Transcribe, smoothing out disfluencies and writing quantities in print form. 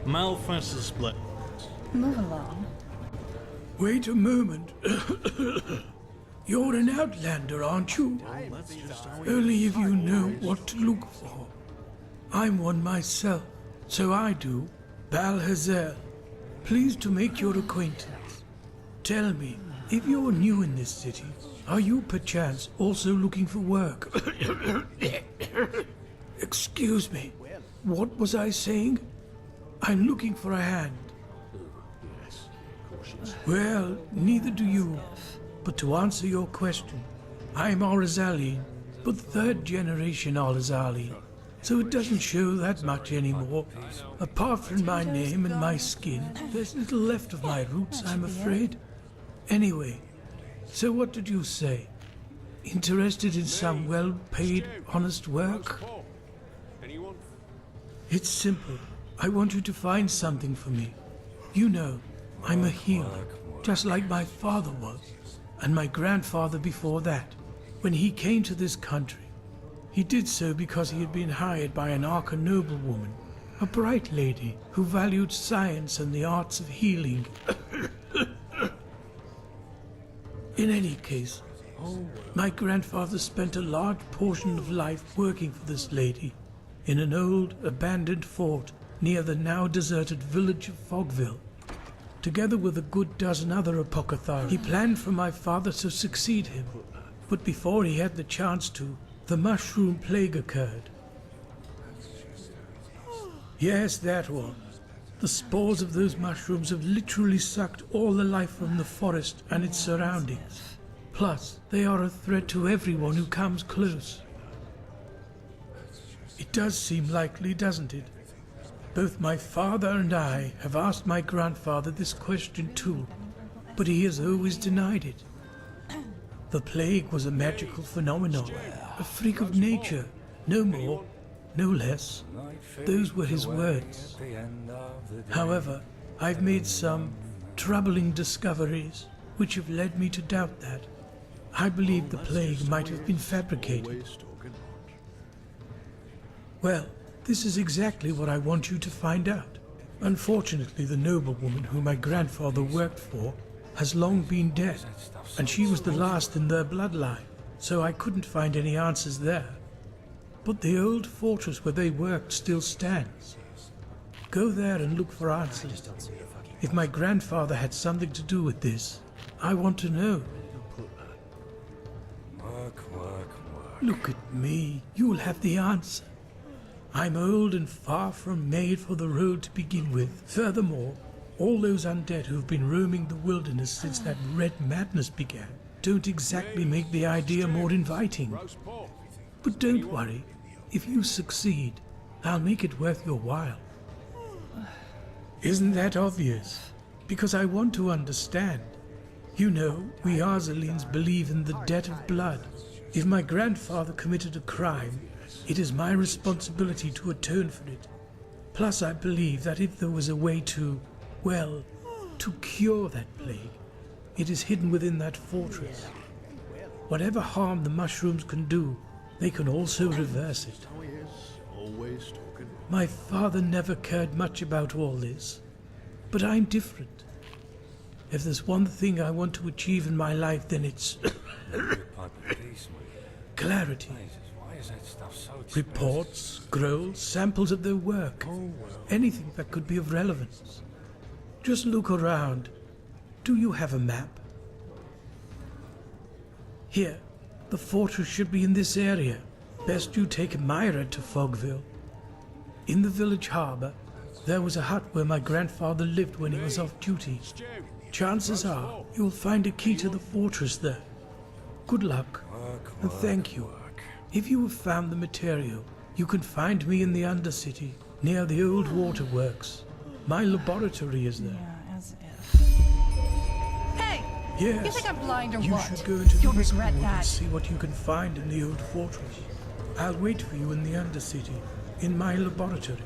Malfast is split. Move along. Wait a moment. You're an outlander, aren't you? Only if you know what to look for. I'm one myself, so I do. Balhazel, pleased to make your acquaintance. Tell me, if you're new in this city, are you perchance also looking for work? Excuse me, what was I saying? I'm looking for a hand. Well, neither do you. But to answer your question, I'm Orzalian, but third generation Orzalian, so it doesn't show that much anymore. Apart from my name and my skin, there's little left of my roots, I'm afraid. Anyway, so what did you say? Interested in some well-paid, honest work? It's simple. I want you to find something for me. You know, I'm a healer, just like my father was, and my grandfather before that. When he came to this country, he did so because he had been hired by an Arca noblewoman, a bright lady who valued science and the arts of healing. In any case, my grandfather spent a large portion of life working for this lady in an old, abandoned fort near the now deserted village of Fogville. Together with a good dozen other apothecaries, he planned for my father to succeed him. But before he had the chance to, the mushroom plague occurred. Yes, that one. The spores of those mushrooms have literally sucked all the life from the forest and its surroundings. Plus, they are a threat to everyone who comes close. It does seem likely, doesn't it? Both my father and I have asked my grandfather this question too, but he has always denied it. The plague was a magical phenomenon, a freak of nature, no more, no less. Those were his words. However, I've made some troubling discoveries which have led me to doubt that. I believe the plague might have been fabricated. Well, this is exactly what I want you to find out. Unfortunately, the noblewoman whom my grandfather worked for has long been dead, and she was the last in their bloodline, so I couldn't find any answers there. But the old fortress where they worked still stands. Go there and look for answers. If my grandfather had something to do with this, I want to know. Look at me, you'll have the answer. I'm old and far from made for the road to begin with. Furthermore, all those undead who've been roaming the wilderness since that red madness began don't exactly make the idea more inviting. But don't worry, if you succeed, I'll make it worth your while. Isn't that obvious? Because I want to understand. You know, we Arzalines believe in the debt of blood. If my grandfather committed a crime, it is my responsibility to atone for it. Plus, I believe that if there was a way to, well, to cure that plague, it is hidden within that fortress. Whatever harm the mushrooms can do, they can also reverse it. My father never cared much about all this, but I'm different. If there's one thing I want to achieve in my life, then it's clarity. Reports, scrolls, samples of their work, anything that could be of relevance. Just look around. Do you have a map? Here, the fortress should be in this area. Best you take Myra to Fogville. In the village harbour, there was a hut where my grandfather lived when he was off duty. Chances are you'll find a key to the fortress there. Good luck, and thank you. If you have found the material, you can find me in the Undercity, near the old waterworks. My laboratory is there. Yeah, as if. Hey! Yes, You think I'm blind or you what? should go into the You'll Mist regret Wood and that. see what you can find in the old fortress. I'll wait for you in the Undercity, in my laboratory.